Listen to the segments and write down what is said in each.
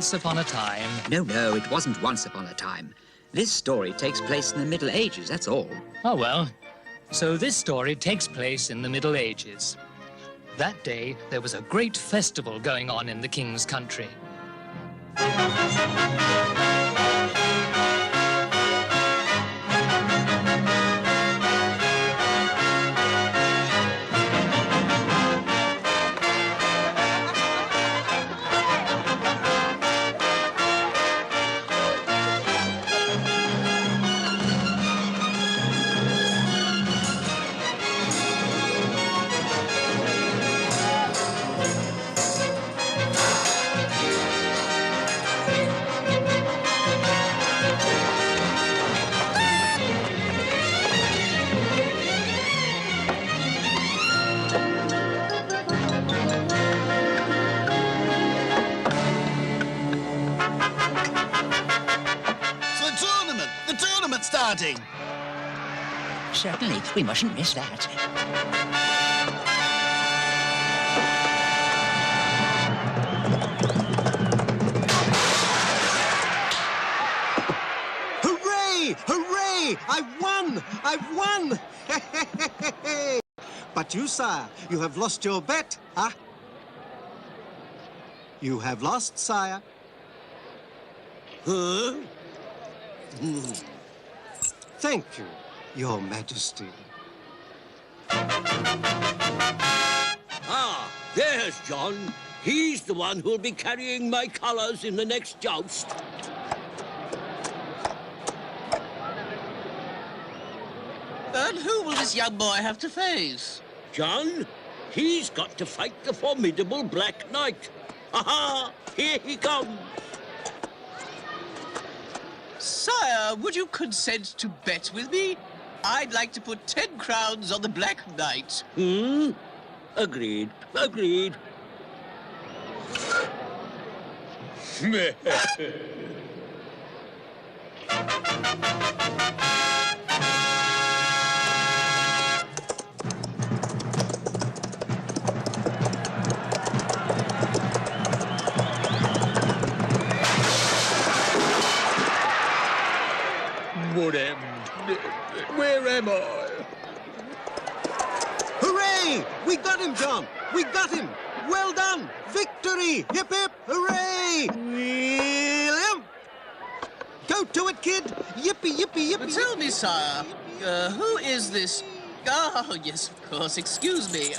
once upon a time... No, it wasn't once upon a time. This story takes place in the Middle Ages, that's all. Oh, well. So this story takes place in the Middle Ages. That day, there was a great festival going on in the king's country. Certainly, we mustn't miss that. Hooray! Hooray! I've won! I've won! But you, sire, you have lost your bet, huh? You have lost, sire. Huh? Thank you, Your Majesty. Ah, there's John. He's the one who'll be carrying my colours in the next joust. And who will this young boy have to face? John, he's got to fight the formidable Black Knight. Aha! Here he comes. Sire, would you consent to bet with me? I'd like to put 10 crowns on the Black Knight. Agreed. Agreed. Where am I? Hooray! We got him, John! We got him! Well done! Victory! Hip, hip! Hooray! William! Go to it, kid! Yippee, yippee, yippee! But tell me, sire, who is this... Oh, yes, of course, excuse me.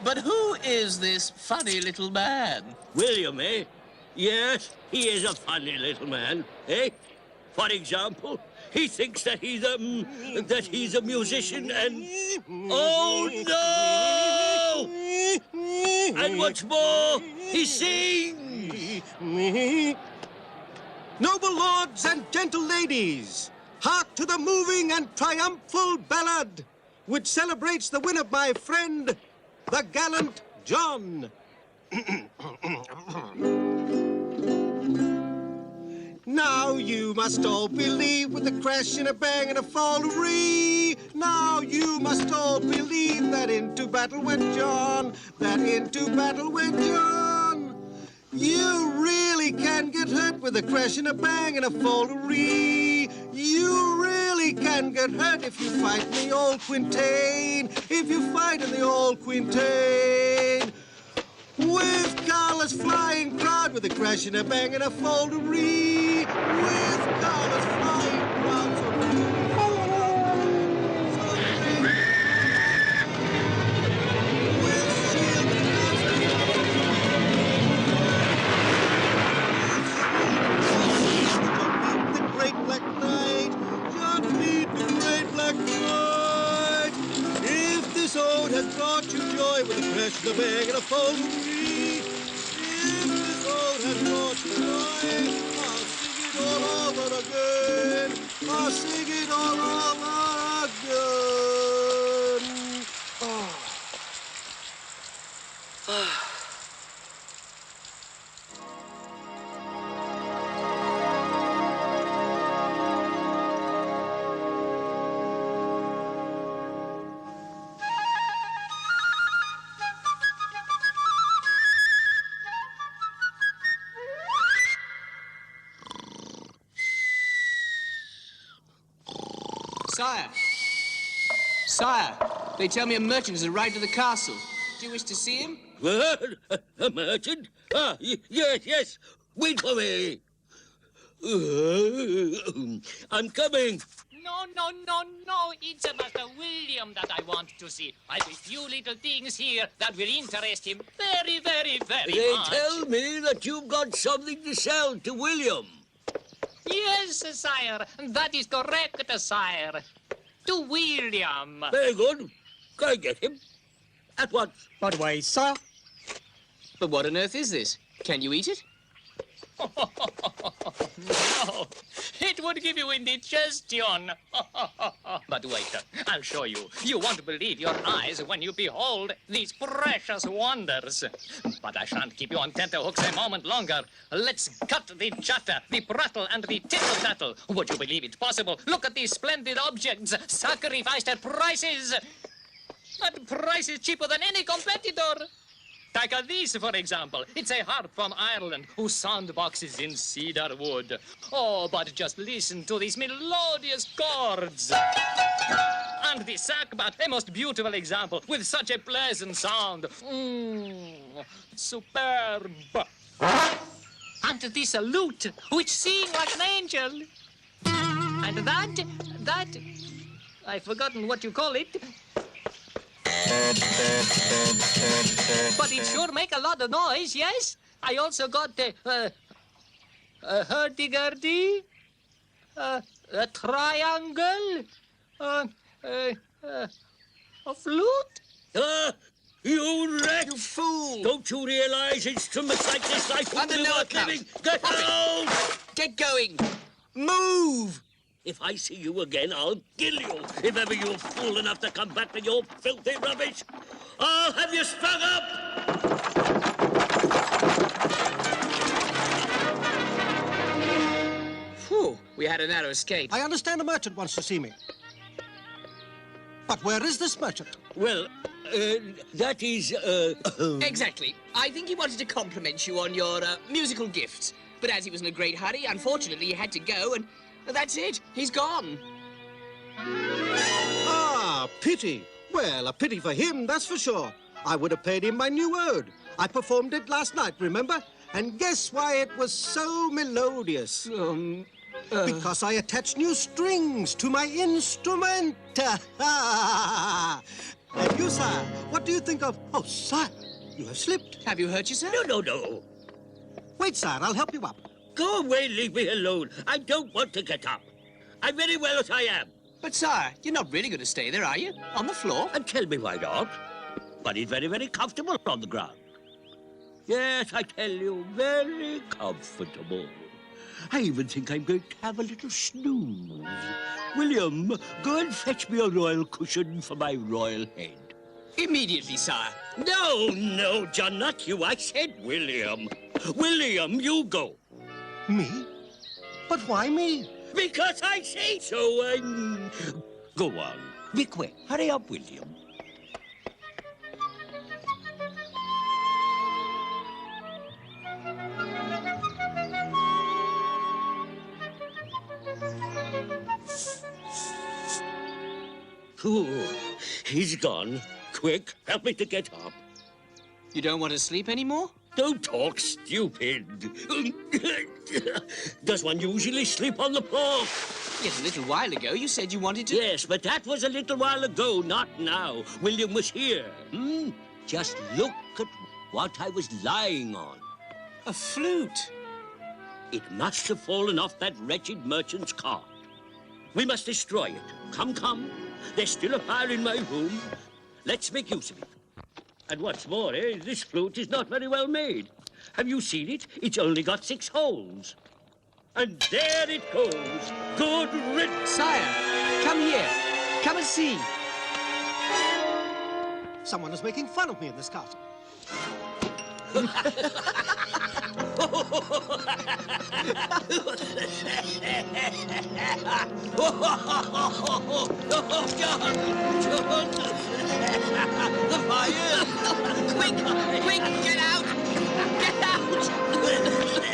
But who is this funny little man? William, eh? Yes, he is a funny little man, eh? For example, he thinks that he's a musician and... Oh, no! And what's more, he sings! Noble lords and gentle ladies, hark to the moving and triumphal ballad, which celebrates the win of my friend, the gallant John. Now you must all believe with a crash and a bang and a fallery. Now you must all believe that into battle went John, that into battle went John. You really can get hurt with a crash and a bang and a fallery. You really can get hurt if you fight in the old quintain, if you fight in the old quintain. With colors flying proud, with a crash and a bang and a foldery. With colors flying proud, so with shield and the great Black Knight, John beat the great Black Knight. If this ode has brought you joy, with a crash and a bang and a foldery. I'll sing it all over again. Oh. Sire. Sire, they tell me a merchant has arrived at the castle. Do you wish to see him? What? A merchant? Ah, yes. Wait for me. I'm coming. No. It's Master William that I want to see. I've a few little things here that will interest him very They much. tell me that you've got something to sell to William. Yes, sire. That is correct, sire. To William. Very good. Go and get him. At once. But wait, sir. But what on earth is this? Can you eat it? No, it would give you indigestion. But wait, I'll show you. You won't believe your eyes when you behold these precious wonders. But I shan't keep you on tenterhooks a moment longer. Let's cut the chatter, the prattle, and the tittle-tattle. Would you believe it possible? Look at these splendid objects, sacrificed at prices. At prices cheaper than any competitor. Take this, for example. It's a harp from Ireland whose soundbox is in cedar wood. Oh, but just listen to these melodious chords. And the sackbut, a most beautiful example, with such a pleasant sound. Superb. And this lute, which sings like an angel. And that, I've forgotten what you call it. But it sure make a lot of noise, yes? I also got a hurdy-gurdy, a triangle, a flute. Ah, you wretch! You fool! Don't you realize instruments like this life Under will no not account. living? Get out! Get going! Move! If I see you again, I'll kill you. If ever you're fool enough to come back with your filthy rubbish, I'll have you strung up! Phew, we had a narrow escape. I understand a merchant wants to see me. But where is this merchant? Well, that is, Exactly. I think he wanted to compliment you on your musical gifts. But as he was in a great hurry, unfortunately, he had to go, and that's it. He's gone. Ah, pity. Well, a pity for him, that's for sure. I would have paid him my new ode. I performed it last night, remember? And guess why it was so melodious? Because I attached new strings to my instrument. And you, sire, what do you think of... Oh, sire, you have slipped. Have you hurt yourself? no. Wait, sire, I'll help you up. Go away, leave me alone. I don't want to get up. I'm very well as I am. But, sire, you're not really going to stay there, are you? On the floor? And tell me why not. But it's very comfortable on the ground. Yes, I tell you, very comfortable. I even think I'm going to have a little snooze. William, go and fetch me a royal cushion for my royal head. Immediately, sire. No, John, not you. I said William. William, you go. Me? But why me? Because I say so. Go on. Be quick. Hurry up, William. Ooh, he's gone. Quick, help me to get up. You don't want to sleep anymore? Don't talk stupid. Does one usually sleep on the floor? Yet a little while ago, you said you wanted to... Yes, but that was a little while ago, not now. William was here. Just look at what I was lying on. A flute. It must have fallen off that wretched merchant's cart. We must destroy it. Come. There's still a fire in my room. Let's make use of it. And what's more, this flute is not very well made. Have you seen it? It's only got 6 holes. And there it goes. Good riddance. Sire, come here. Come and see. Someone is making fun of me in this castle. The fire! Quick, get out! Get out!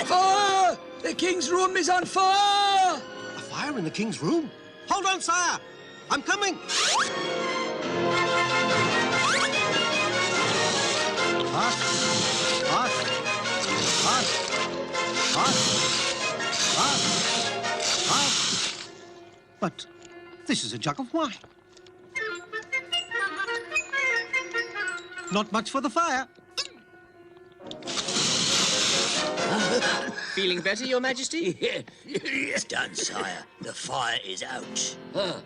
Fire! The king's room is on fire! A fire in the king's room? Hold on, sire! I'm coming. Fast, fast, fast, fast, fast, fast. But this is a jug of wine. Not much for the fire. Feeling better, Your Majesty? Yes, done, sire. The fire is out. Ah,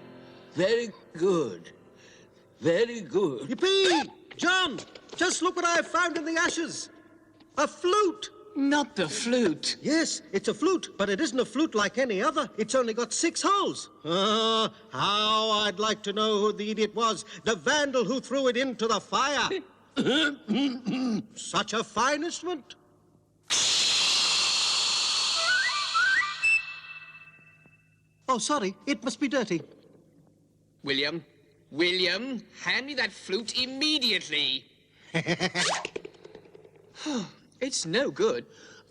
very good. Very good. Yippee! John, just look what I have found in the ashes. A flute. Not the flute. Yes, it's a flute, but it isn't a flute like any other. It's only got 6 holes. How I'd like to know who the idiot was, the vandal who threw it into the fire. Such a fine instrument. Oh, sorry, it must be dirty. William, hand me that flute immediately. It's no good.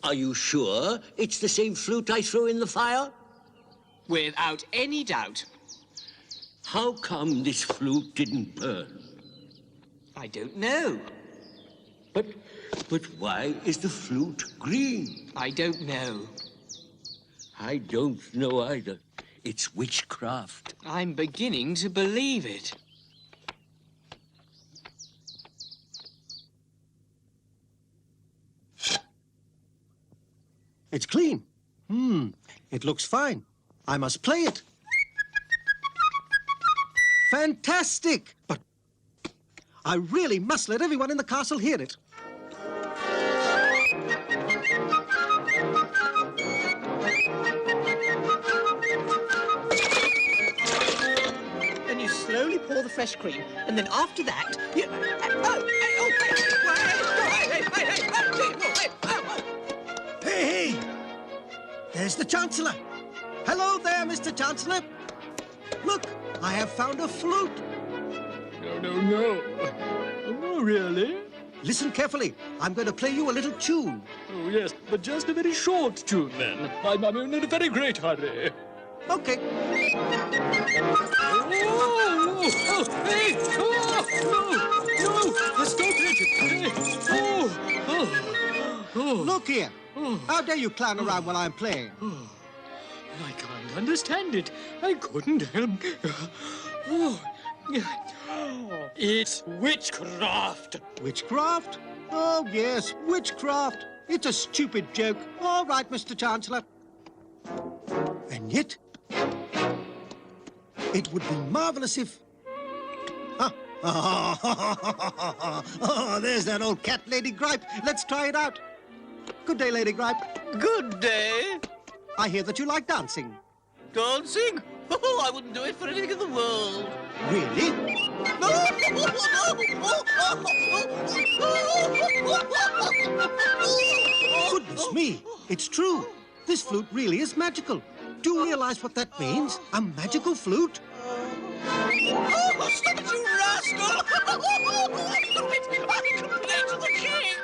Are you sure it's the same flute I threw in the fire? Without any doubt. How come this flute didn't burn? I don't know. But why is the flute green? I don't know. I don't know either. It's witchcraft. I'm beginning to believe it. It's clean. It looks fine. I must play it. Fantastic! But I really must let everyone in the castle hear it. Then you slowly pour the fresh cream, and then after that, you... Hey! There's the Chancellor. Hello there, Mr. Chancellor. Look, I have found a flute. No. Oh, really? Listen carefully. I'm going to play you a little tune. Oh, yes, but just a very short tune, then. I'm in a very great hurry. Okay. Hey! No! Stop it! Look here. How dare you clown around while I'm playing? I can't understand it. I couldn't help... It's witchcraft. Witchcraft? Oh, yes, witchcraft. It's a stupid joke. All right, Mr. Chancellor. And yet, it would be marvelous if... Oh, there's that old cat, Lady Gripe. Let's try it out. Good day, Lady Gripe. Good day. I hear that you like dancing. Dancing? Oh, I wouldn't do it for anything in the world. Really? Goodness me, it's true. This flute really is magical. Do you realize what that means? A magical flute? Oh, stop it, you rascal! Stop it! I complain to the king!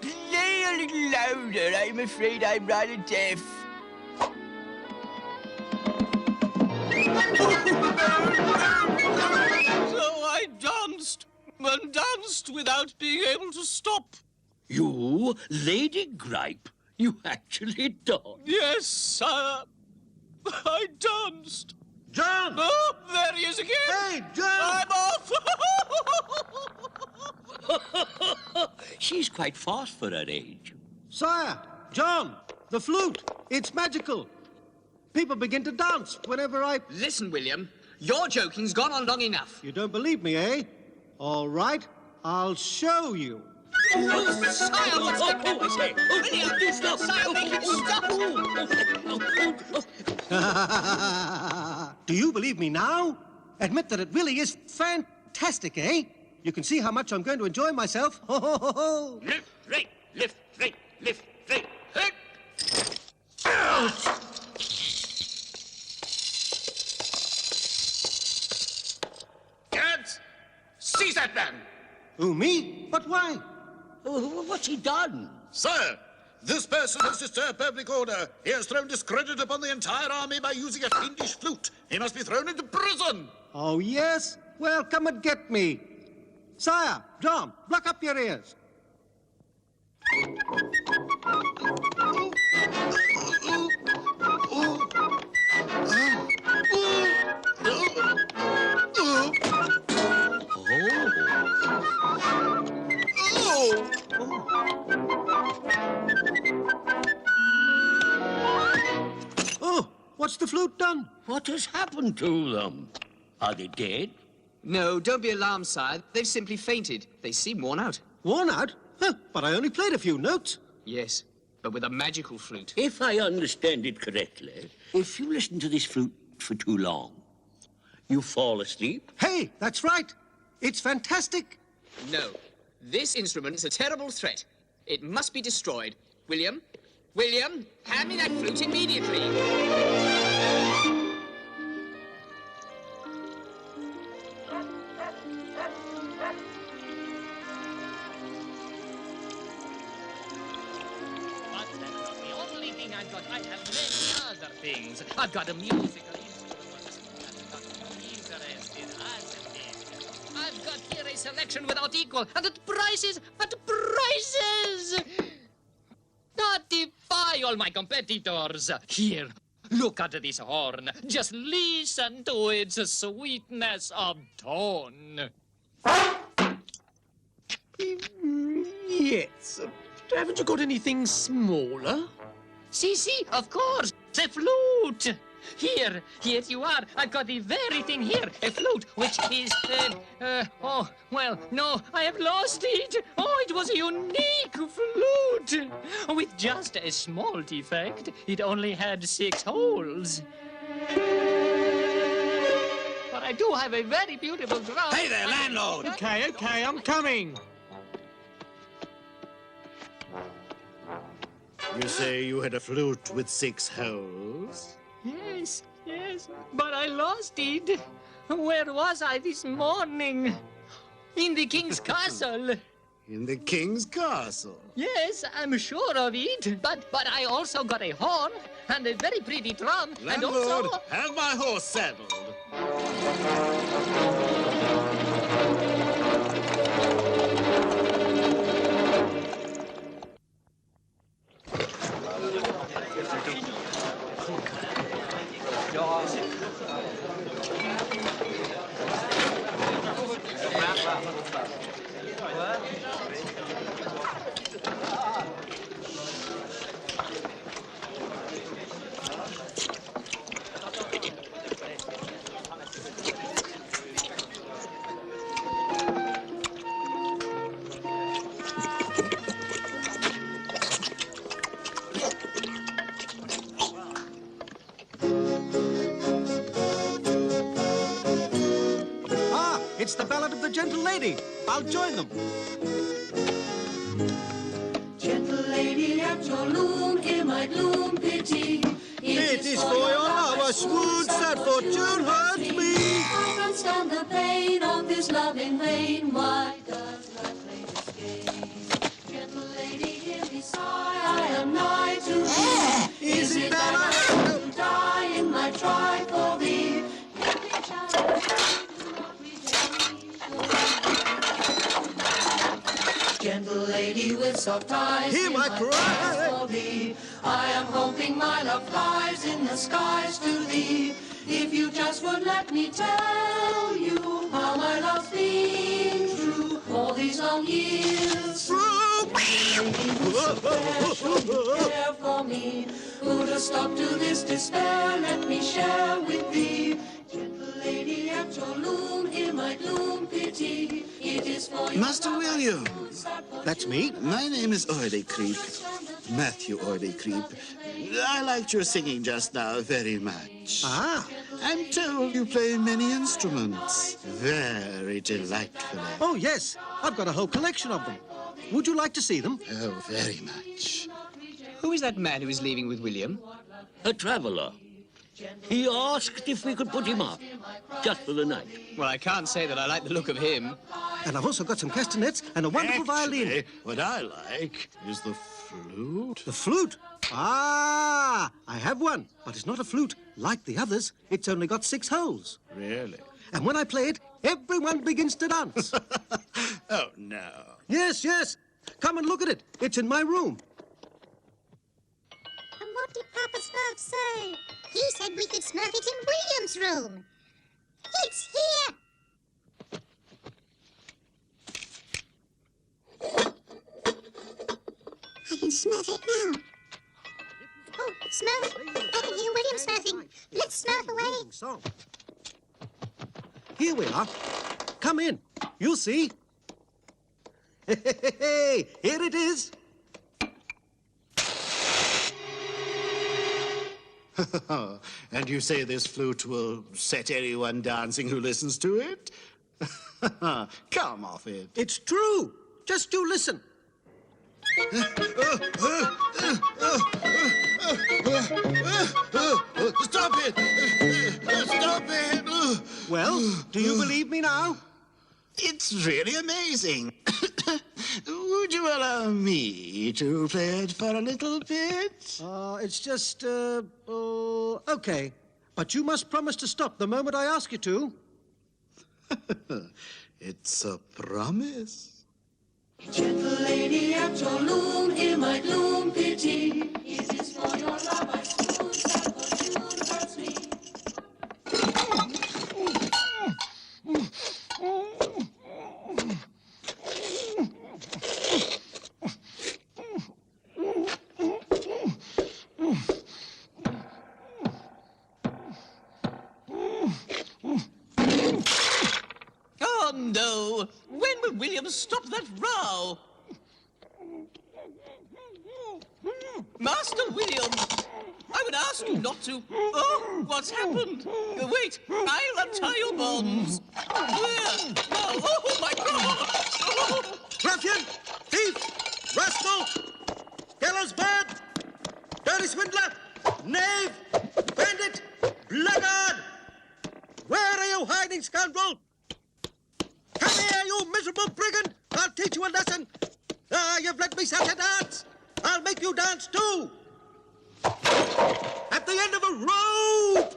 Play a little louder. I'm afraid I'm rather deaf. So I dance and danced without being able to stop. You, Lady Gripe, you actually danced. Yes, sire. I danced. John! Oh, there he is again. Hey, John! I'm off. She's quite fast for her age. Sire, John, the flute, it's magical. People begin to dance whenever I... Listen, William, your joking's gone on long enough. You don't believe me, eh? All right, I'll show you. Oh, sire, what's happening? William, do stop. Sire, make him stop. Do you believe me now? Admit that it really is fantastic, eh? You can see how much I'm going to enjoy myself. Ho, ho, ho, ho. Lift, right, lift, right, lift, right. Hey. Guards, seize that man. Who, me? But why? What's he done? Sire, this person has disturbed public order. He has thrown discredit upon the entire army by using a fiendish flute. He must be thrown into prison. Oh, yes? Well, come and get me. Sire, John, block up your ears. Oh, what's the flute done? What has happened to them? Are they dead? No, don't be alarmed, sire. They've simply fainted. They seem worn out. Worn out? Huh, but I only played a few notes. Yes, but with a magical flute. If I understand it correctly, if you listen to this flute for too long, you fall asleep. Hey, that's right. It's fantastic. No, this instrument is a terrible threat. It must be destroyed. William? William, hand me that flute immediately. I have many other things. I've got a musical instrument that got me interested as a kid. I've got here a selection without equal, and at prices, I defy all my competitors. Here, look at this horn. Just listen to its sweetness of tone. Yes. Haven't you got anything smaller? See, of course, the flute. Here you are. I've got the very thing here, a flute, which is, oh, well, no, I have lost it. Oh, it was a unique flute. With just a small defect, it only had 6 holes. But I do have a very beautiful drum. Hey there, landlord. Okay, I'm coming. You say you had a flute with 6 holes? Yes, but I lost it. Where was I this morning? In the king's castle. In the king's castle? Yes, I'm sure of it. But I also got a horn and a very pretty drum. Landlord, and also... have my horse saddled. It's the ballad of the gentle lady. I'll join them. Gentle lady at your loom, hear my gloom pity. It is for your lover swoons that fortune hurts me. I can't stand the pain of this loving vein. Why does my flame escape? Gentle lady, hear me sigh. I am nigh to thee. Is it that I have to die in my try for thee? Yet the challenge is not reject me. Gentle lady with soft eyes, Hear my cry. For thee. I am hoping my love flies in the skies to thee. If you just would let me tell you how my love's been true all these long years. Lady who's so special, care for me. Who'd have stopped to this despair? Let me share with thee. Gentle lady at your loom, hear my gloom, pity. It is for you. Master William. That's me. My name is McCreep. Matthew McCreep. I liked your singing just now very much. Ah. I'm told you play many instruments. Very delightfully. Oh, yes. I've got a whole collection of them. Would you like to see them? Oh, very much. Who is that man who is leaving with William? A traveller. He asked if we could put him up, just for the night. Well, I can't say that I like the look of him. And I've also got some castanets and a wonderful violin. What I like is the flute. The flute? Ah, I have one, but it's not a flute like the others. It's only got 6 holes. Really? And when I play it, everyone begins to dance. Oh, no. Yes, yes. Come and look at it. It's in my room. And what did Papa Smurf say? He said we could smurf it in William's room. It's here. I can smurf it now. Oh, Smurf. I can hear William smurfing. Let's smurf away. Song. Here we are. Come in. You'll see. Hey, here it is. And you say this flute will set anyone dancing who listens to it? Come off it. It's true. Just do listen. Stop it! Stop it! Well, do you believe me now? It's really amazing. Would you allow me to play it for a little bit? It's just, okay. But you must promise to stop the moment I ask you to. It's a promise. Gentle lady at your loom, hear my gloom, pity. It is for your love I swoon, sad fortune hurts me. Oh, no. When will William stop that row? Master William, I would ask you not to... Oh, what's happened? Wait, I'll untie your bonds. Where? No, oh, my God! Oh. Ruffian! Thief! Rascal! Gallows bird! Dirty swindler! Knave! Bandit! Blackguard! Where are you hiding, scoundrel? Come here, you miserable brigand! I'll teach you a lesson. Ah, you've let me such a dance. I'll make you dance too. At the end of a rope!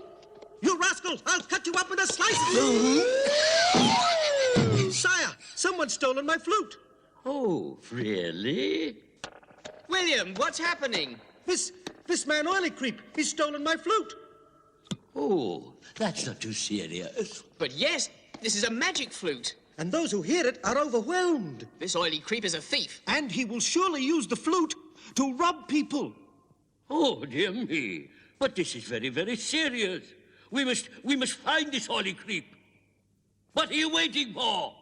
You rascal! I'll cut you up into slices! Sire, someone's stolen my flute. Oh, really? William, what's happening? This man McCreep, he's stolen my flute. Oh, that's not too serious. But yes, this is a magic flute. And those who hear it are overwhelmed. This oily creep is a thief. And he will surely use the flute to rob people. Oh, dear me. But this is very, very serious. We must find this oily creep. What are you waiting for?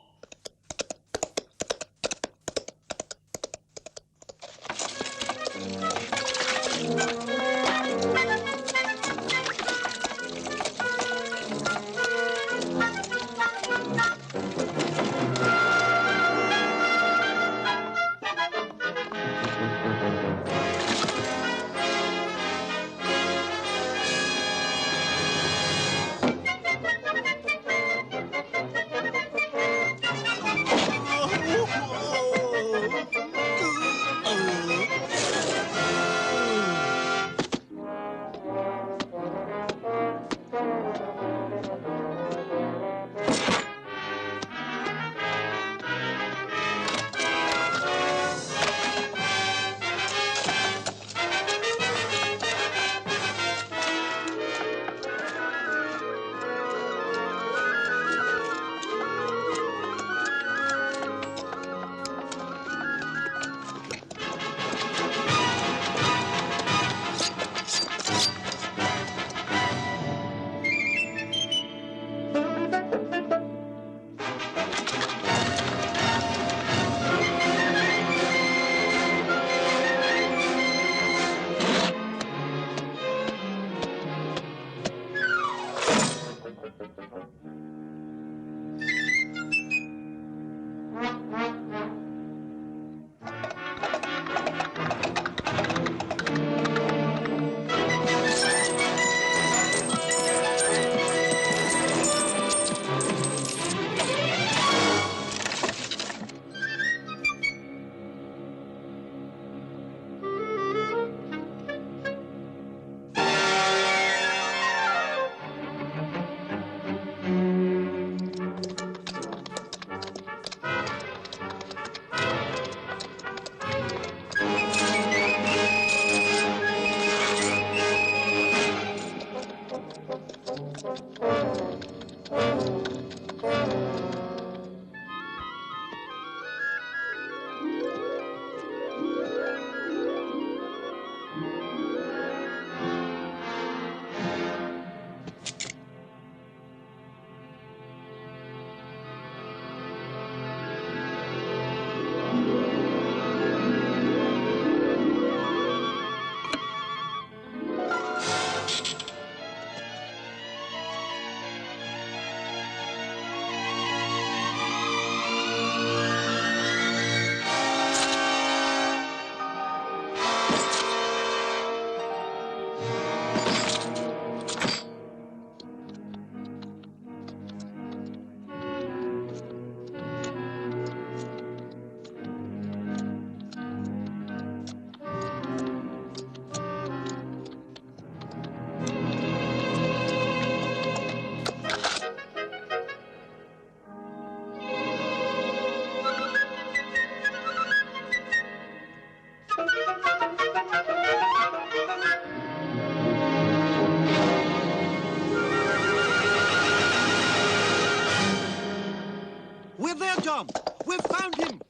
We're there, John. We've found him.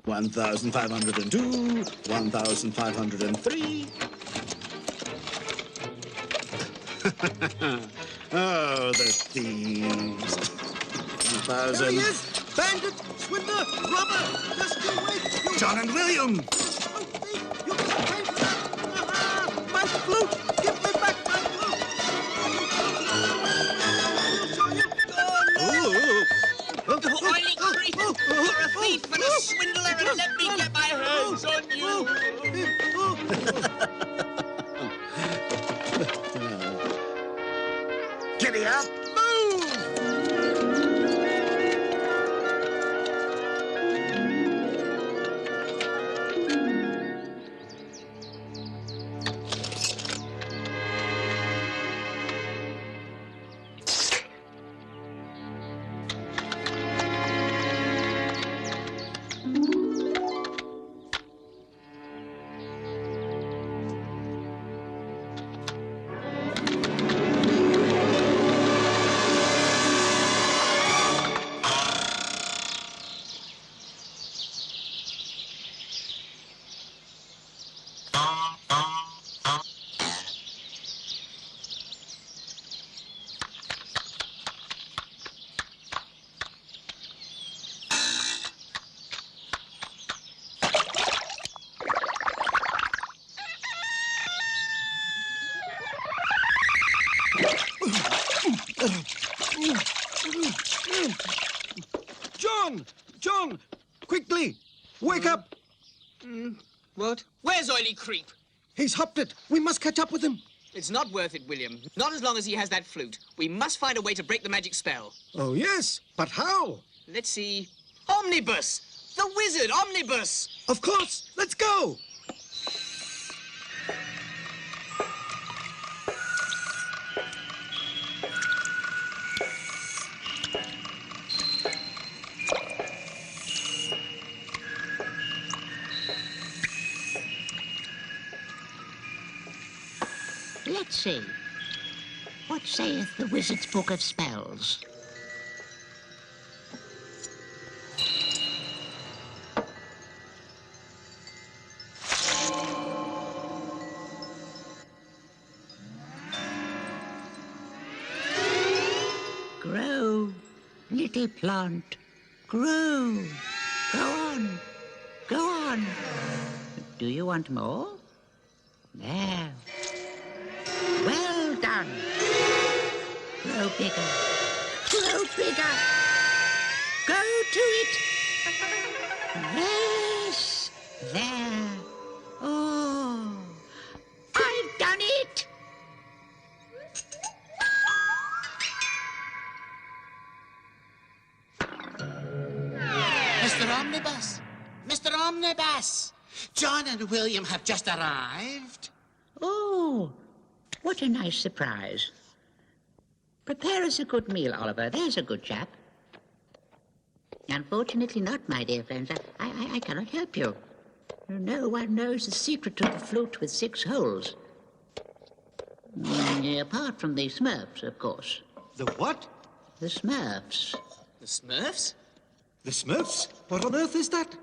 1,502, 1,503. Oh, the thieves. 1,000. There he is! Bandit! Swindler! Robber! Just you wait! You... John and William! Oh, thief! You must pay for that! Aha! My flute! Give me back my flute! I'll show you! Oily creep! You're a thief and a swindler, and let me get my hands on you! Giddy up! Move! John! John! Quickly! Wake up! What? Where's Oily Creep? He's hopped it. We must catch up with him. It's not worth it, William. Not as long as he has that flute. We must find a way to break the magic spell. Oh, yes. But how? Let's see. Omnibus! The wizard, Omnibus! Of course. Let's go. Let's see. What saith the Wizard's Book of Spells? Grow, little plant, grow. Go on, go on. Do you want more? There. Well done. Grow bigger. Grow bigger. Go to it. Yes. There. Oh. I've done it. Mr. Omnibus! Mr. Omnibus! John and William have just arrived. Oh. What a nice surprise. Prepare us a good meal, Oliver. There's a good chap. Unfortunately not, my dear friends. I cannot help you. No one knows the secret of the flute with 6 holes. Apart from the Smurfs, of course. The what? The Smurfs. The Smurfs? The Smurfs? What on earth is that?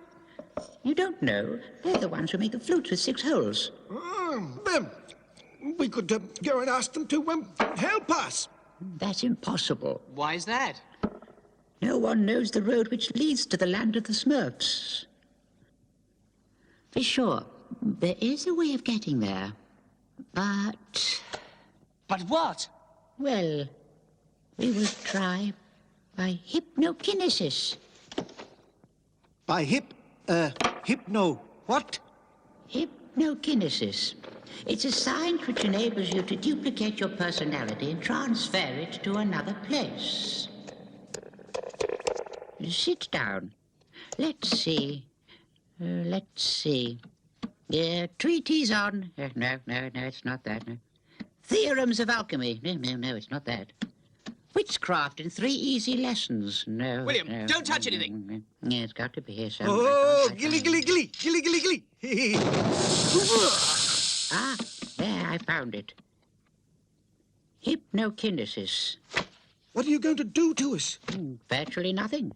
You don't know? They're the ones who make the flutes with 6 holes. Them. We could go and ask them to help us. That's impossible. Why is that? No one knows the road which leads to the land of the Smurfs. For sure, there is a way of getting there. But... But what? Well, we will try by hypnokinesis. By hypno... what? Hypnokinesis. It's a science which enables you to duplicate your personality and transfer it to another place. Sit down. Let's see. Treatise on... No, it's not that. No. Theorems of alchemy. No, it's not that. Witchcraft in 3 easy lessons. No. William, don't touch anything. Yeah, it's got to be here somewhere. Oh, gilly. Ah, there, I found it. Hypnokinesis. What are you going to do to us? Virtually nothing.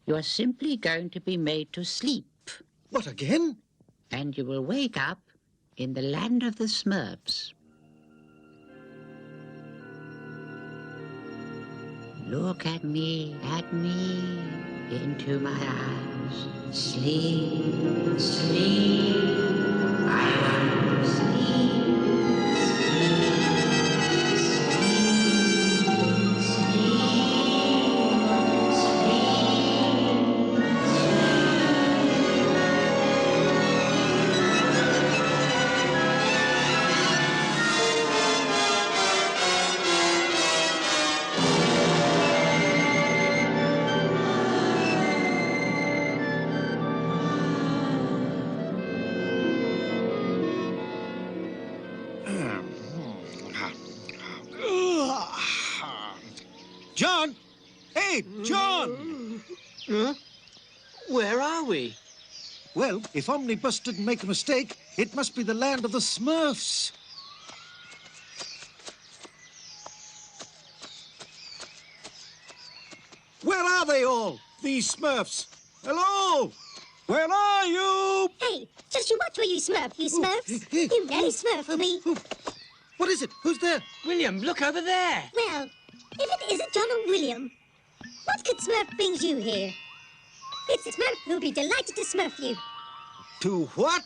You are simply going to be made to sleep. What, again? And you will wake up in the land of the Smurfs. Look at me, into my eyes. Sleep, sleep, I want to sleep. John! Hey, John! Huh? Where are we? Well, if Omnibus didn't make a mistake, it must be the land of the Smurfs. Where are they all, these Smurfs? Hello? Where are you? Hey, just you watch where you Smurf, you Smurfs. You nearly Smurf me. What is it? Who's there? William, look over there. Well, if it isn't John and William, what could Smurf brings you here? It's a Smurf who'll be delighted to Smurf you. To what?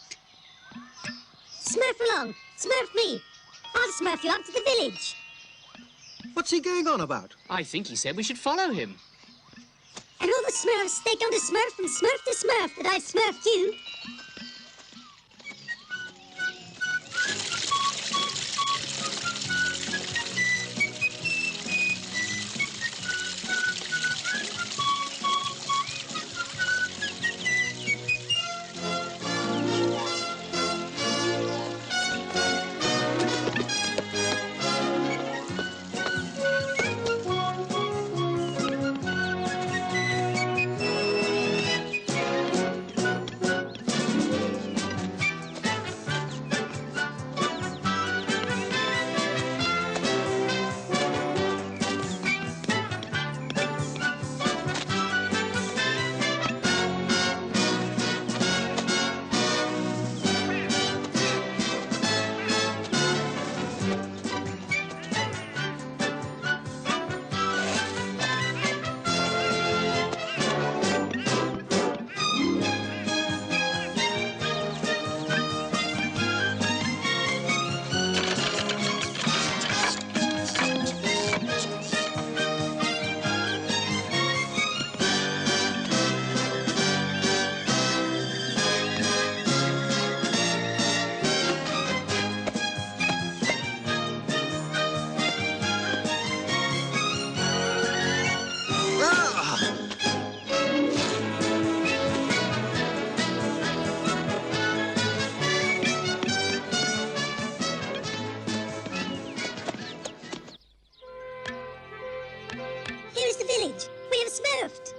Smurf along. Smurf me. I'll Smurf you up to the village. What's he going on about? I think he said we should follow him. And all the Smurfs, they going to Smurf from Smurf to Smurf that I've Smurfed you. Here's the village. We have Smurfed.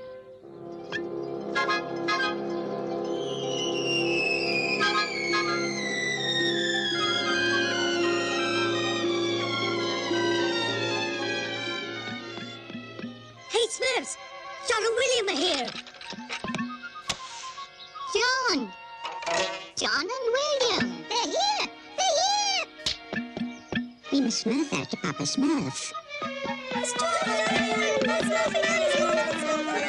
Hey, Smurfs! John and William are here. John! John and William! They're here! They're here! We must Smurf out to Papa Smurf.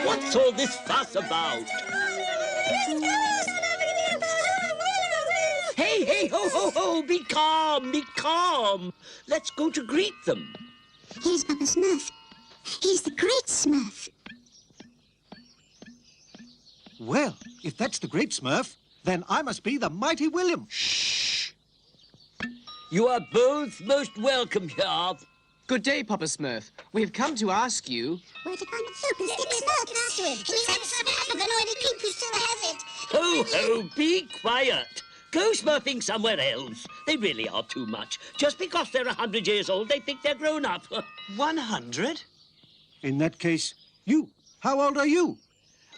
What's all this fuss about? Hey, hey, ho, ho, ho! Be calm, be calm. Let's go to greet them. Here's Papa Smurf. He's the great Smurf. Well, if that's the great Smurf, then I must be the mighty William. Shh! You are both most welcome here. Good day, Papa Smurf. We have come to ask you... Where to find the Flute of Six Smurfs after him. He's had Smurf of annoying people who still has it. Ho, ho, be quiet. Go smurfing somewhere else. They really are too much. Just because they're 100 years old, they think they're grown up. 100? In that case, you. How old are you?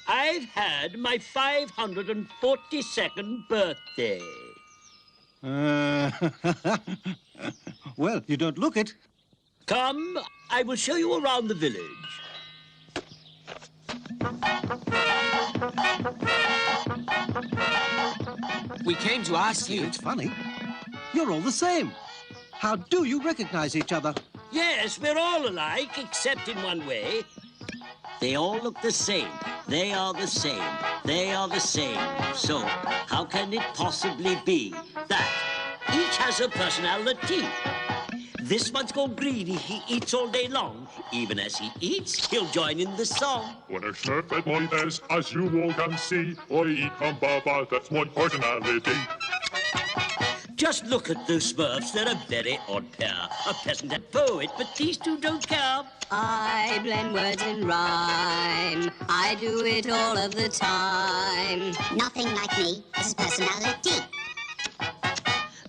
I've had my 542nd birthday. Well, you don't look it. Come, I will show you around the village. We came to ask you... It's funny. You're all the same. How do you recognize each other? Yes, we're all alike, except in one way. They all look the same. They are the same. They are the same. So, how can it possibly be that each has a personality? This one's gone greedy. He eats all day long. Even as he eats, he'll join in the song. When I surf at my desk, as you all can see, I eat Baba, that's my personality. Just look at those Smurfs. They're a very odd pair. A peasant and poet, but these two don't care. I blend words in rhyme. I do it all of the time. Nothing like me. This is personality.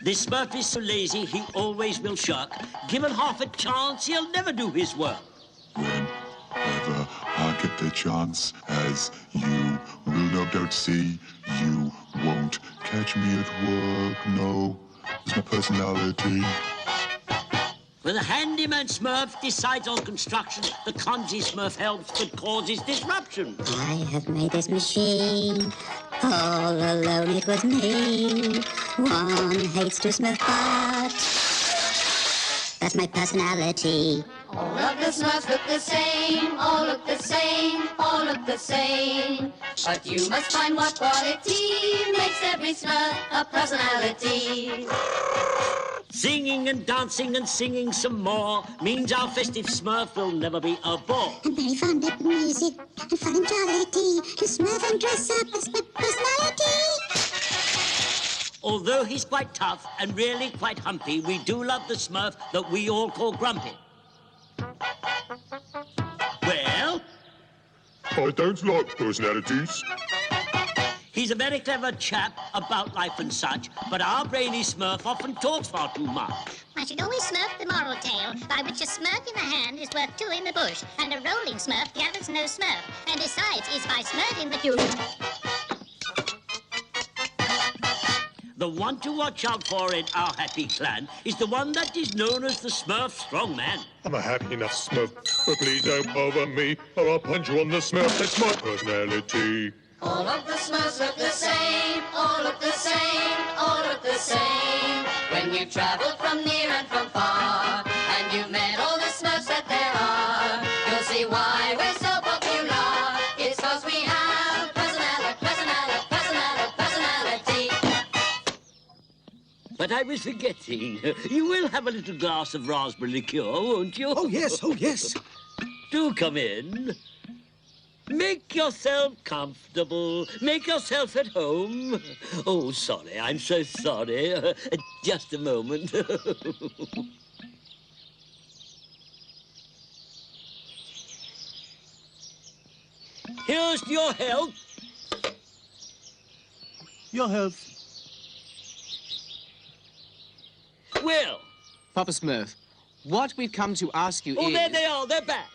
This Smurf is so lazy, he always will shirk. Given half a chance, he'll never do his work. Whenever I get the chance, as you will no doubt see, you won't catch me at work, no. It's my personality. When the handyman Smurf decides on construction, the clumsy Smurf helps but causes disruption. I have made this machine. All alone it was me. One hates to Smurf, but that's my personality. All of the Smurfs look the same, all look the same, all look the same. But you must find what quality makes every Smurf a personality. Singing and dancing and singing some more means our festive Smurf will never be a bore. I'm very fond of music and fun and jollity. To Smurf and dress up as my personality. Although he's quite tough and really quite humpy, we do love the Smurf that we all call Grumpy. Well? I don't like personalities. He's a very clever chap about life and such, but our brainy Smurf often talks far too much. I should always Smurf the moral tale, by which a smirk in the hand is worth two in the bush, and a rolling Smurf gathers no Smurf, and besides is by smirking the cute. The one to watch out for in our happy clan is the one that is known as the Smurf Strongman. I'm a happy enough Smurf, but please don't bother me, or I'll punch you on the Smurf. That's my personality. All of the Smurfs look the same, all look the same, all look the same. When you've traveled from near and from far, and you've met all the Smurfs that there are, you'll see why we're so popular. It's 'cause we have personality. But I was forgetting. You will have a little glass of raspberry liqueur, won't you? Oh, yes, oh, yes. Do come in. Make yourself comfortable. Make yourself at home. Oh, sorry, I'm so sorry. Just a moment. Here's to your health. Your health. Well. Papa Smurf, what we've come to ask you Oh, is... there they are. They're back.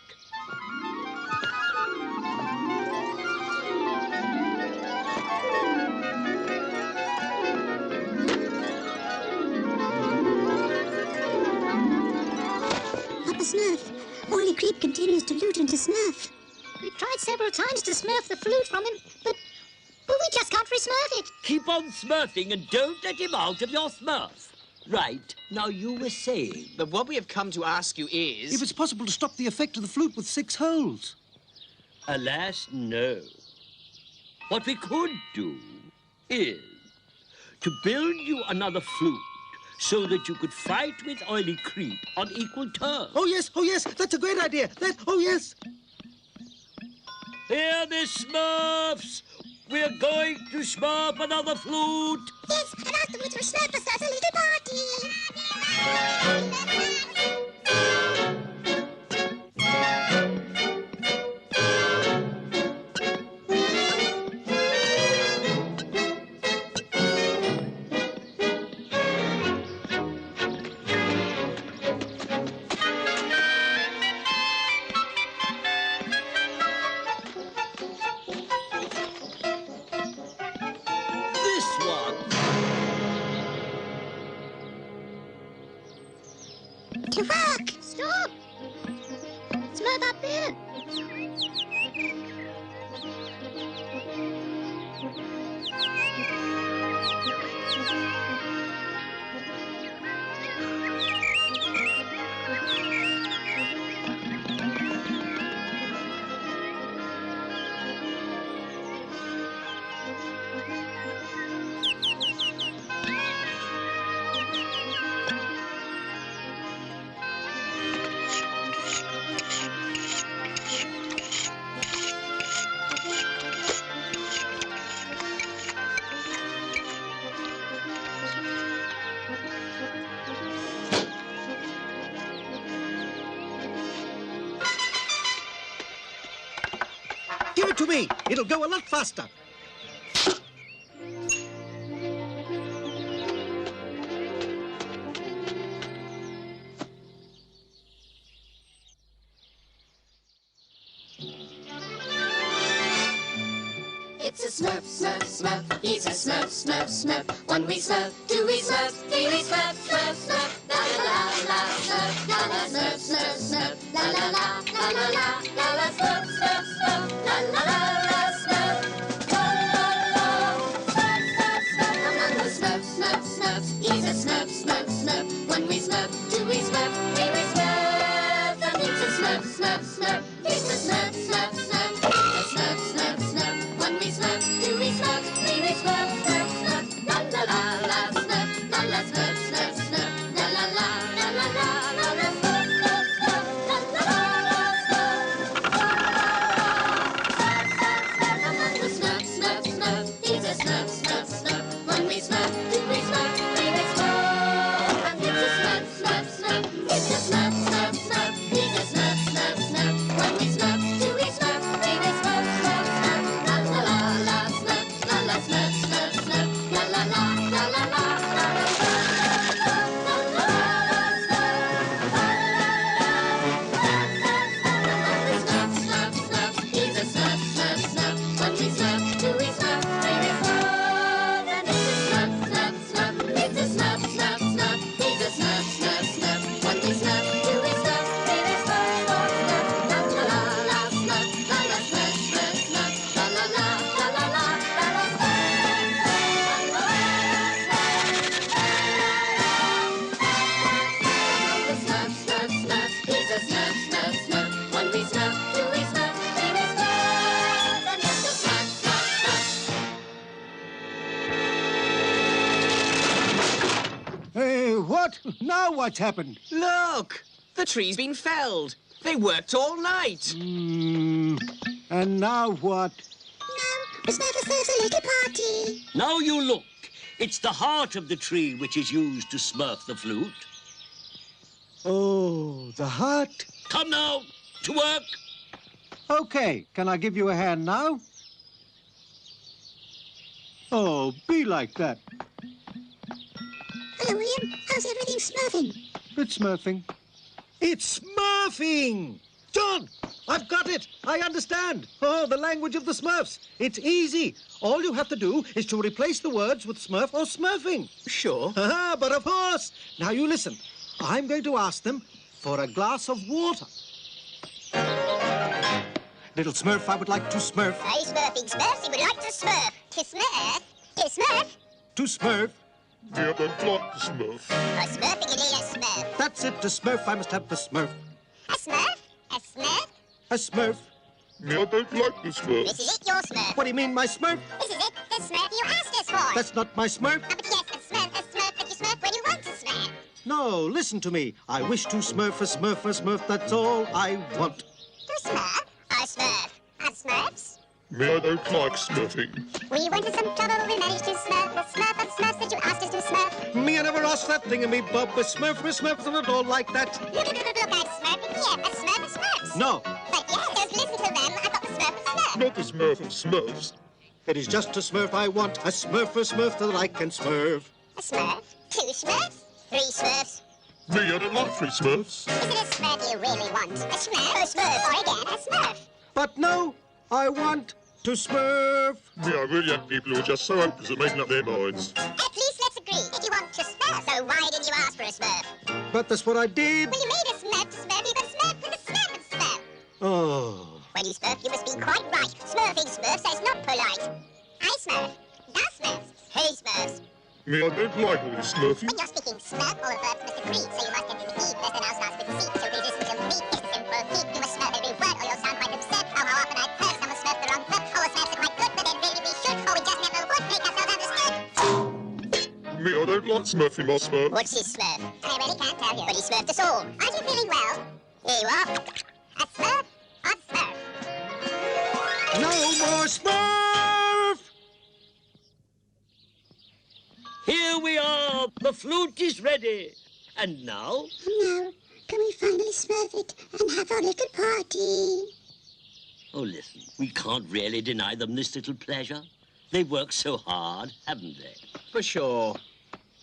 Papa Smurf, McCreep continues to loot and to Smurf. We've tried several times to Smurf the flute from him, but we just can't re-Smurf it. Keep on smurfing and don't let him out of your Smurf. Right, now you were saying... But what we have come to ask you is... If it's possible to stop the effect of the flute with 6 holes. Alas, no. What we could do is to build you another flute so that you could fight with Oily Creep on equal terms. Oh, yes, that's a great idea. Oh, yes. Hear this, Smurfs! We're going to Smurf another flute. Yes, and afterwards we'll Smurf us as a little This one. Give it to me. It'll go a lot faster. It's a Smurf, Smurf, Smurf. He's a Smurf, Smurf, Smurf. One we Smurf, two we Smurf, three we Smurf, Smurf, Smurf. La la la la Smurf, la la Smurf, Smurf, Smurf. La la la la la la la la Smurf, Smurf, Smurf. La la la la Smurf. La la la Smurf, Smurf, Smurf. Among the Smurf, Smurf, Smurfs. He's a Smurf, Smurf, Smurf. One we Smurf, two we Smurf, three we Smurf. And it's a Smurf, Smurf, Smurf. He's a Smurf, Smurf, Smurf. A Smurf, Smurf, Smurf. One we Smurf, two we Smurf, three we Smurf, Smurf, Smurf. La la la la Smurf, la la Smurf, Smurf, Smurf. La la la la la la la la Smurf, Smurf, Smurf. La la la la Smurf, la la la. Among the Smurf, Smurf, Smurf. He's a Smurf, Smurf, Smurf. One we Smurf, two we Smurf, three we Smurf. And it's a Smurf, Smurf, Smurf. It's a Smurf, Smurf, Smurf. He's a Smurf, Smurf, Smurf. One we Smurf, two we Smurf, three we Smurf, Smurf, Smurf. La la la la Smurf, la la Smurf, Smurf, Smurf. La la la la la la la la Smurf, Smurf, Smurf. La la la la Smurf, la la la la Smurf, Smurf, Smurf. He's a Smurf, Smurf, Smurf. One we Smurf, two we Smurf, three we Smurf. And it's a Smurf, Smurf, Smurf. It's a Smurf, Smurf, Smurf. He's a Smurf, Smurf, Smurf. One we Smurf, two we Smurf, three we Smurf, Smurf, Smurf. La la la la Smurf, la la Smurf, Smurf, Smurf. La la la la la la la la Smurf, Smurf, Smurf. The Smurf, Smurf, Smurf. He's a Smurf, Smurf, Smurf. One we Smurf, two we Smurf, three we Smurf. And it's a Smurf, Smurf, Smurf. Hey, what? Now what's happened? Look! The tree's been felled. They worked all night. And now what? The Smurf throws a little party. Now you look. It's the heart of the tree which is used to smurf the flute. Oh, the heart? Come now, to work. Okay, can I give you a hand now? Oh, be like that. Hello, William. How's everything smurfing? It's smurfing. It's smurfing! John, I've got it. I understand. Oh, the language of the Smurfs. It's easy. All you have to do is to replace the words with Smurf or smurfing. Sure. But of course. Now you listen. I'm going to ask them for a glass of water. Little Smurf, I would like to smurf. Hey, Smurfing Smurfs, he would like to smurf. To smurf? To smurf? To smurf. Yeah, I don't like the Smurf. Oh, smurfing, you need a smurf. That's it. To smurf, I must have the smurf. A smurf? A smurf? A smurf. Yeah, I don't like the Smurf. This is it, your smurf. What do you mean, my smurf? This is it, the smurf you asked us for. That's not my smurf. But yes, a smurf that you smurf when you want to smurf. No, listen to me. I wish to smurf a smurf, a smurf. That's all I want. To smurf? A smurf. A smurfs? Me, I don't like smurfing. We went to some trouble, we managed to smurf the smurf of smurfs that you asked us to smurf. Me, I never asked that thing of me, Bob. A smurf's not at all like that. Look, I'm smurfing here. A smurf of smurfs. No, But yes, just listen to them. I got the smurf of smurfs. Not the Smurf of Smurfs. it is just a smurf I want. A smurf that I can smurf. A smurf? Two smurfs? Three smurfs? Me, I don't like three Smurfs. Is it a smurf you really want? A smurf? A smurf? Or again, a smurf? But no, I want to smurf. Me, I really hate people who are just so hopeless at making up their minds. At least let's agree that you want to smurf. So why did you ask for a smurf? But that's what I did. Well, you made a smurf to smurf you, but smurf with a smurf of smurf. Oh. When you smurf, you must be quite right. Smurfing smurfs, that's not polite. I smurf. Me, I don't like all this Smurfy. When you're speaking Smurf, all the verbs must agree, so you must enter the key. First the noun starts with the C, so please listen to me. It's a simple key. You must Smurf every word, or you'll sound quite absurd. Oh, how often I've heard someone Smurf the wrong word. All the Smurfs are quite good, but then really we should, or we just never would make ourselves understood. Me, I don't like Smurfy, my Smurf. What's his Smurf? I really can't tell you. But he Smurfed us all. Aren't you feeling well? Here you are. A Smurf on Smurf. No more Smurf! Here we are. The flute is ready. And now? Now, can we finally Smurf it and have our little party? Oh, listen, we can't really deny them this little pleasure. They've worked so hard, haven't they? For sure.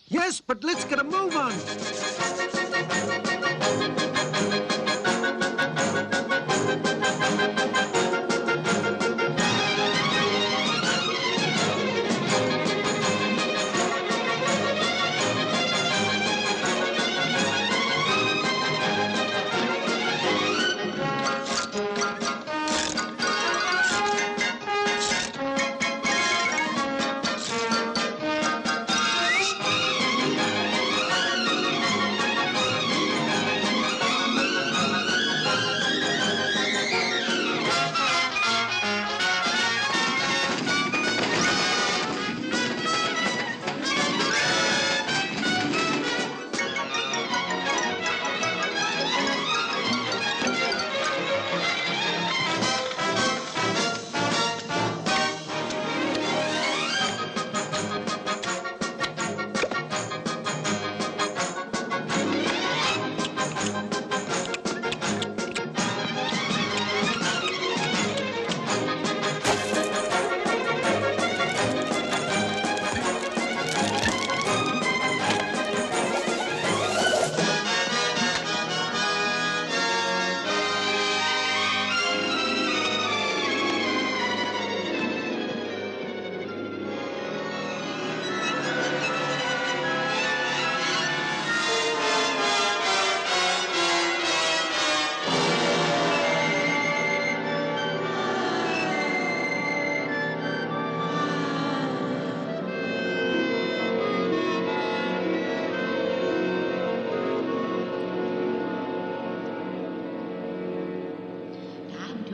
Yes, but let's get a move on.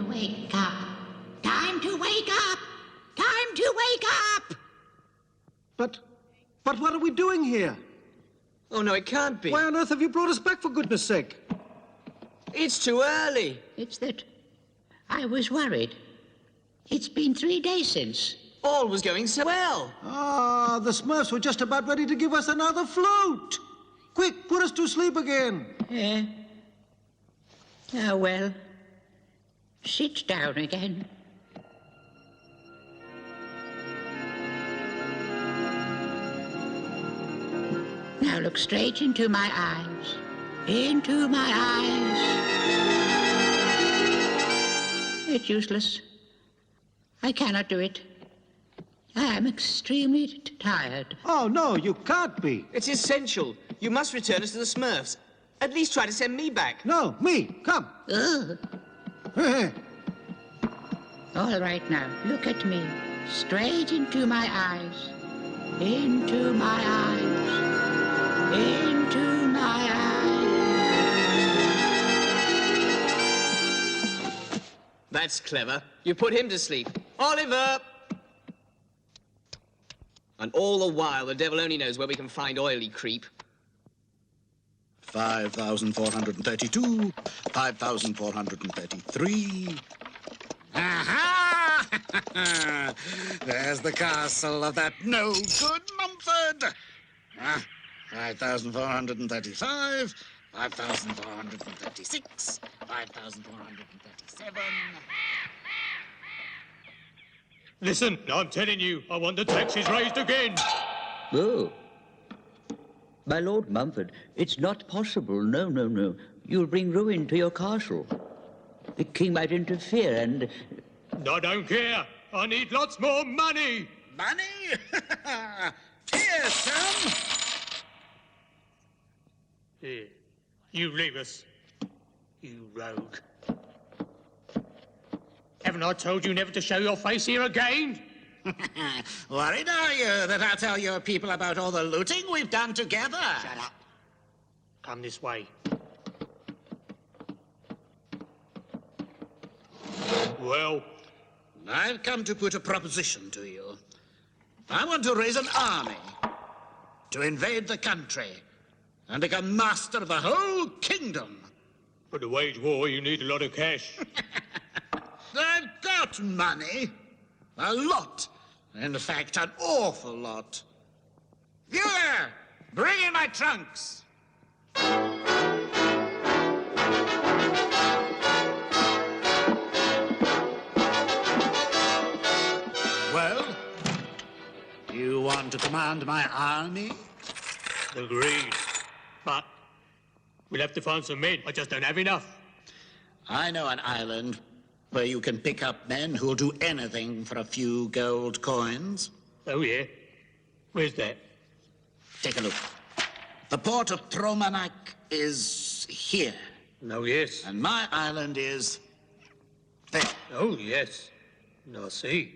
Wake up. Time to wake up. Time to wake up. But what are we doing here? Oh, no, it can't be. Why on earth have you brought us back, for goodness sake? It's too early. It's that I was worried. It's been 3 days since. All was going so well. Ah, the Smurfs were just about ready to give us another flute. Quick, put us to sleep again. Oh, well. Sit down again. Now look straight into my eyes. Into my eyes. It's useless. I cannot do it. I am extremely tired. Oh, no, you can't be. It's essential. You must return us to the Smurfs. At least try to send me back. No, me. Come. All right now, look at me. Straight into my eyes. Into my eyes. Into my eyes. That's clever. You put him to sleep. Oliver! And all the while, the devil only knows where we can find oily creep. 5,432, 5,433. Aha! There's the castle of that no-good Mumford. 5,435, 5,436, 5,437. Listen, I'm telling you, I want the taxes raised again. Oh. My Lord Mumford, it's not possible. No, no, no. You'll bring ruin to your castle. The king might interfere and... I don't care. I need lots more money. Money? Here, son. Here, you leave us. You rogue. Haven't I told you never to show your face here again? Worried are you that I'll tell your people about all the looting we've done together? Shut up. Come this way. Well? I've come to put a proposition to you. I want to raise an army to invade the country and become master of the whole kingdom. For to wage war, you need a lot of cash. I've got money. A lot. In fact, an awful lot. You there! Bring in my trunks! Well, you want to command my army? Agreed. But we'll have to find some men. I just don't have enough. I know an island where you can pick up men who'll do anything for a few gold coins. Oh, yeah? Where's that? Take a look. The port of Tromanak is here. Oh, yes. And my island is there. Oh, yes. I see.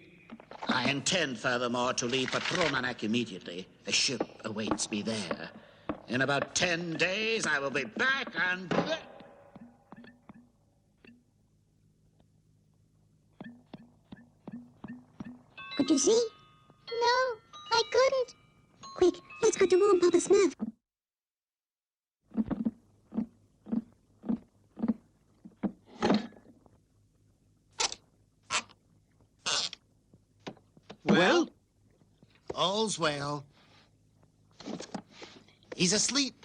I intend, furthermore, to leave for Tromanak immediately. A ship awaits me there. In about 10 days, I will be back and... Could you see? No, I couldn't. Quick, let's go to warn Papa Smurf. Well? All's well. He's asleep.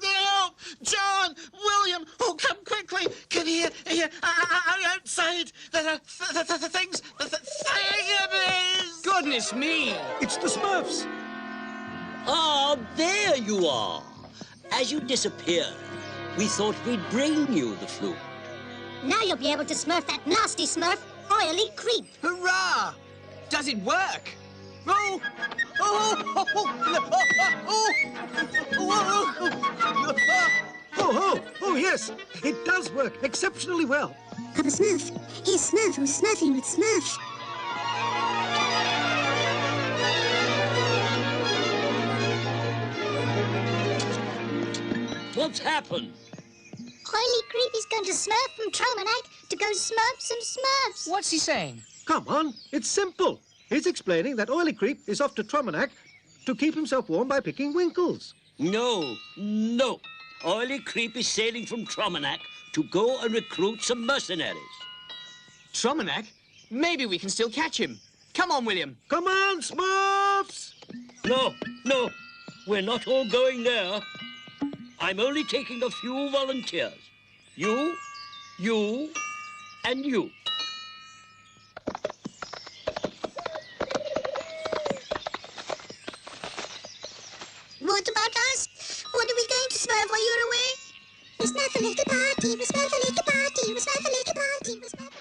No! John! William! Oh, come quickly! Come here! Here! Outside! The things... The thingamies! Goodness me! It's the Smurfs! Ah, there you are. As you disappeared, we thought we'd bring you the flute. Now you'll be able to smurf that nasty Smurf, Oily Creep. Hurrah! Does it work? Oh! Oh! Oh, yes. It does work exceptionally well. Papa Smurf. Here's Smurf who's smurfing with Smurfs. What's happened? Oily Creep is going to smurf from Tromanak to go smurf some Smurfs. What's he saying? Come on, it's simple. He's explaining that Oily Creep is off to Tromanak to keep himself warm by picking winkles. No. Oily Creep is sailing from Tromanak to go and recruit some mercenaries. Tromanak? Maybe we can still catch him. Come on, William. Come on, Smurfs! No. We're not all going there. I'm only taking a few volunteers. You, and you. What about us? What are we going to smurf while you're away? We smurf a little party, we smurf a little party, we smurf a little party, we smurf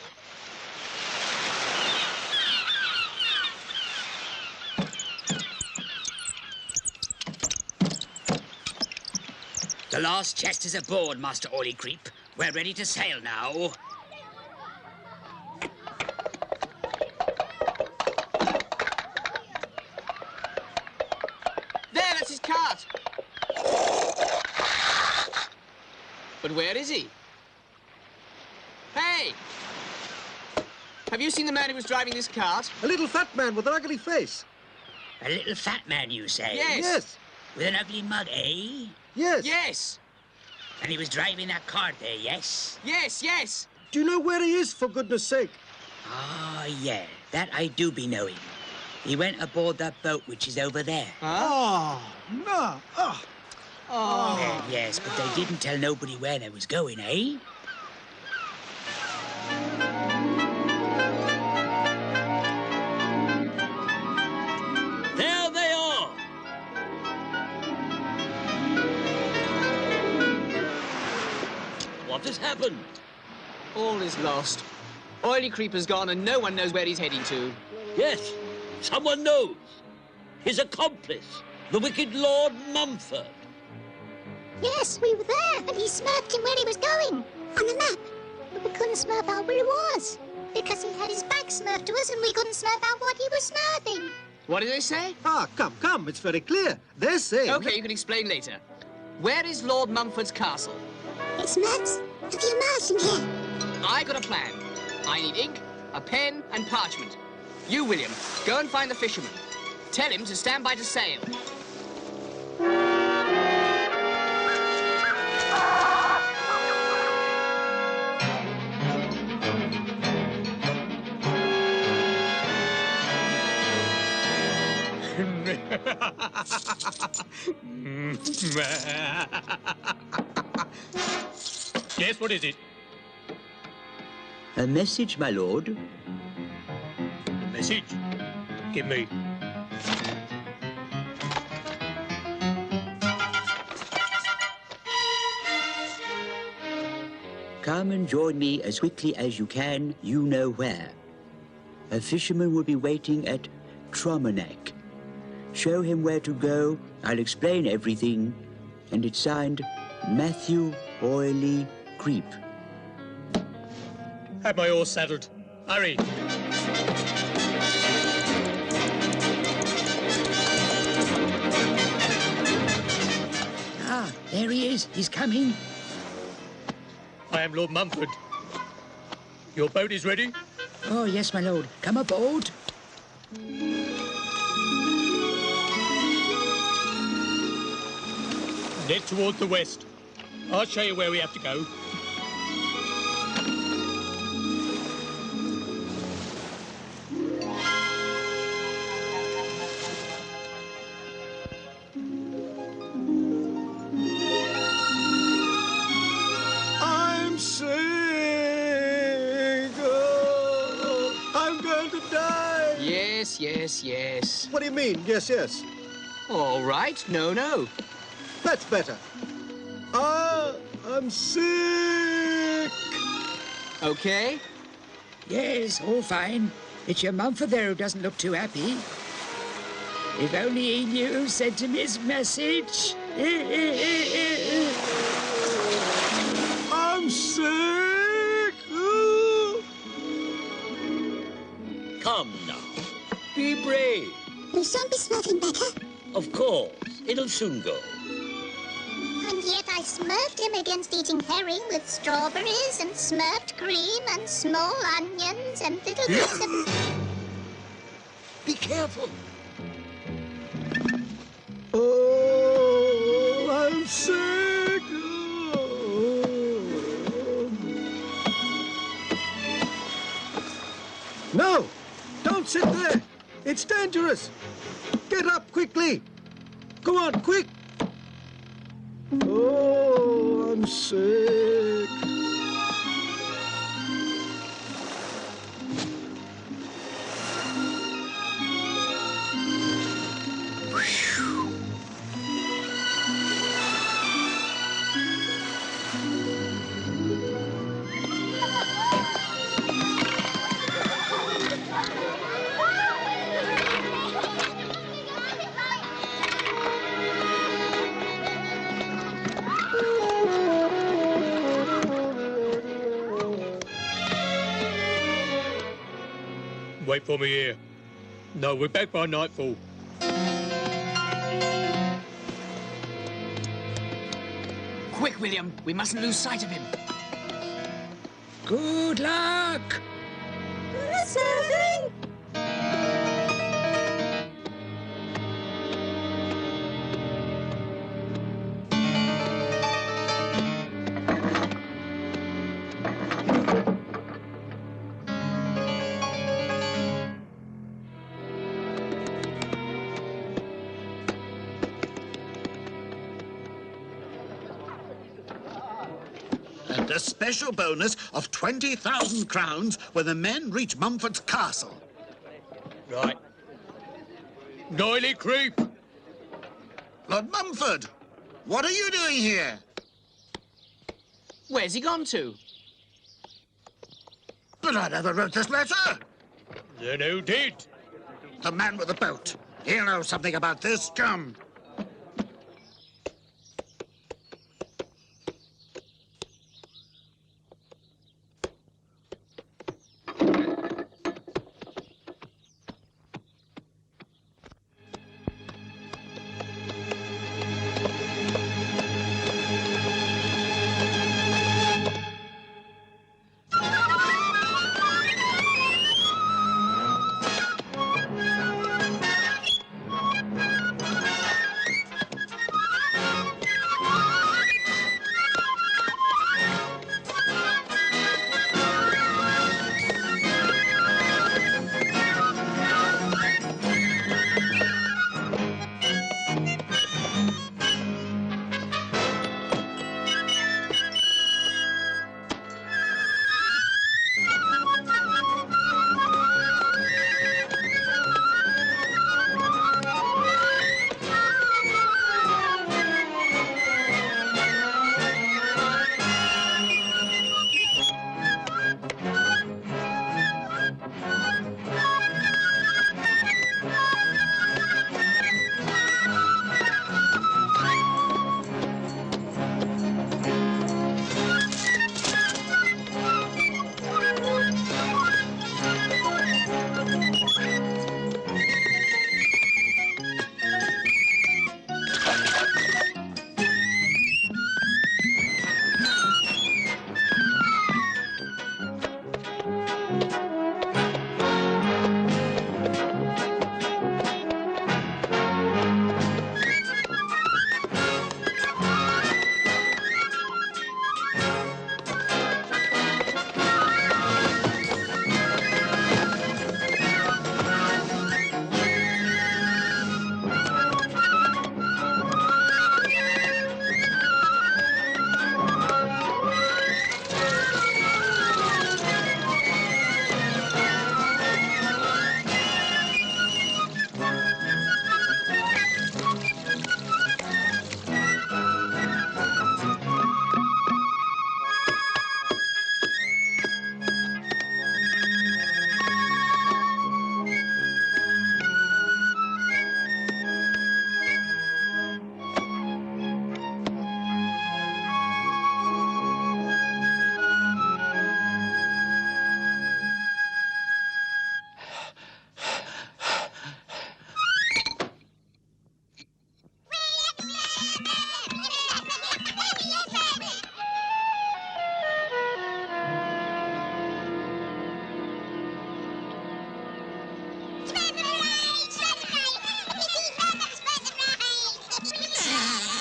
The last chest is aboard, Master Oily Creep. We're ready to sail now. There, that's his cart. But where is he? Hey! Have you seen the man who was driving this cart? A little fat man with an ugly face. A little fat man, you say? Yes. Yes. With an ugly mug, eh? Yes. Yes. And he was driving that cart there, yes? Yes. Do you know where he is, for goodness sake? Ah, yeah, that I do be knowing. He went aboard that boat which is over there. Oh, no. Oh. Yes, but they didn't tell nobody where they was going, eh? There they are. What has happened? All is lost. Oily Creeper's gone and no one knows where he's heading to. Yes, someone knows. His accomplice, the wicked Lord Mumford. Yes, we were there, and he smurfed him where he was going. On the map. But we couldn't smurf out where he was. because he had his back smurfed to us and we couldn't smurf out what he was smurfing. What did they say? Ah, come, it's very clear. They're saying... Okay, you can explain later. Where is Lord Mumford's castle? Hey, Smurfs, have you mouse in here? I got a plan. I need ink, a pen, and parchment. You, William, go and find the fisherman. Tell him to stand by to sail. Yes, what is it? A message, my lord. A message? Give me. Come and join me as quickly as you can, you know where. A fisherman will be waiting at Tromanek. Show him where to go, I'll explain everything. And it's signed, Matthew Oily Creep. Have my horse saddled. Hurry. Ah, there he is. He's coming. I am Lord Mumford. Your boat is ready? Oh, yes, my lord. Come aboard. Head towards the west. I'll show you where we have to go. I'm sick. Oh, I'm going to die. Yes, yes, yes. What do you mean, yes, yes? All right, no, no. That's better. Ah, I'm sick. Okay. Yes, all fine. It's your Mumford there who doesn't look too happy. If only he knew who sent him his message. I'm sick. Ooh. Come now. Be brave. Will Sean be smurfing better? Of course. It'll soon go. And yet I smurfed him against eating herring with strawberries and smurfed cream and small onions and little bits of... Be careful. Oh, I'm sick. No, don't sit there. It's dangerous. Get up quickly. Go on, quick. Oh, I'm sick. Wait for me here. No, we're back by nightfall. Quick, William. We mustn't lose sight of him. Good luck. Smurfing! And a special bonus of 20,000 crowns when the men reach Mumford's castle. Right. Oily Creep! Lord Mumford, what are you doing here? Where's he gone to? But I never wrote this letter. Then who did? The man with the boat. He'll know something about this. Come.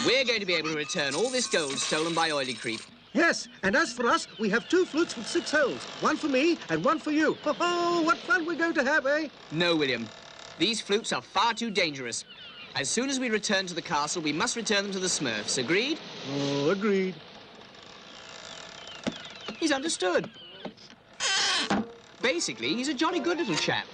we're going to be able to return all this gold stolen by Oily Creep. Yes, and as for us, we have 2 flutes with 6 holes. One for me and one for you. Oh, what fun we're going to have, eh? No, William. These flutes are far too dangerous. As soon as we return to the castle, we must return them to the Smurfs. Agreed? Oh, agreed. He's understood. Basically, he's a jolly good little chap.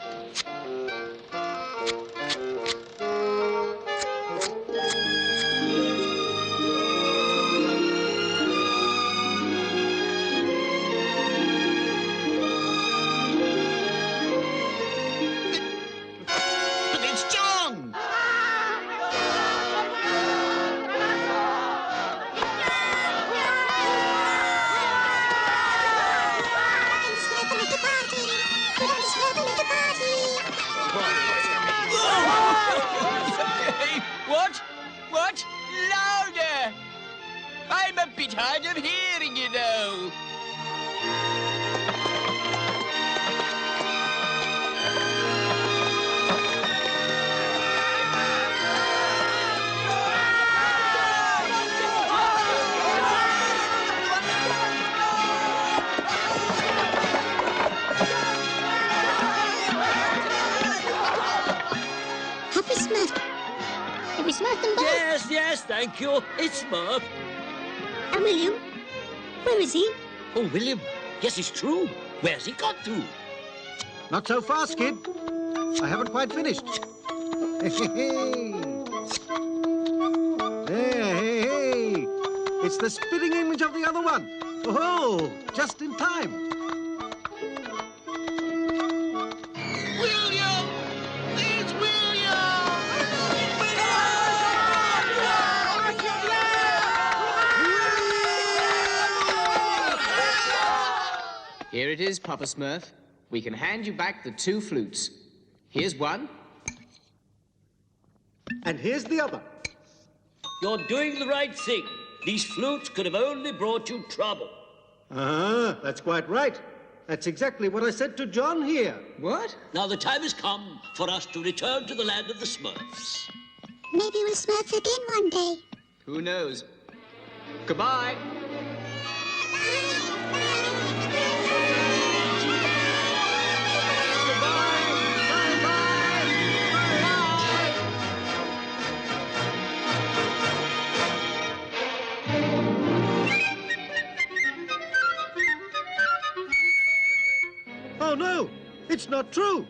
What? Louder! I'm a bit hard of hearing, you know. Have we Smurfed them both? Yes, thank you. It's Smurf. And William? Where is he? Oh, William. Yes, it's true. Where's he got to? Not so fast, kid. I haven't quite finished. Hey. There, hey. It's the spitting image of the other one. Oh, just in time. William! It's William! Here it is, Papa Smurf. We can hand you back the 2 flutes. Here's one. And here's the other. You're doing the right thing. These flutes could have only brought you trouble. Ah, that's quite right. That's exactly what I said to John here. What? Now the time has come for us to return to the land of the Smurfs. Maybe we'll Smurf again one day. Who knows? Goodbye. Oh, no, it's not true.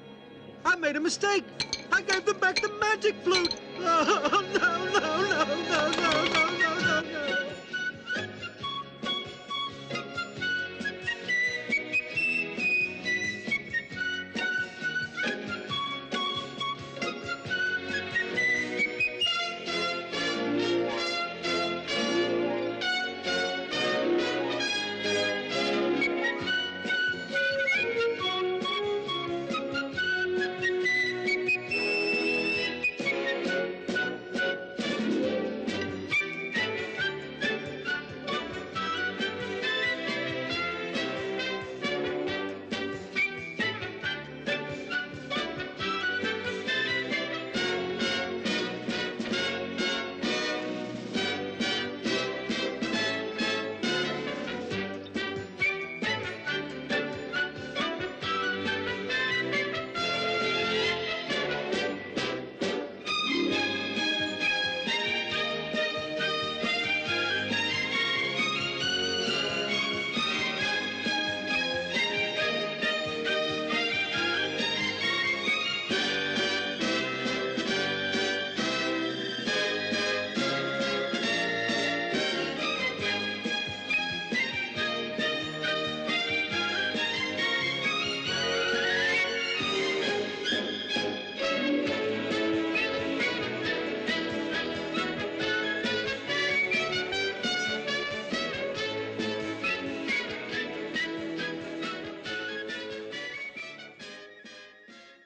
I made a mistake. I gave them back the magic flute. Oh, no, no, no, no, no, no, no.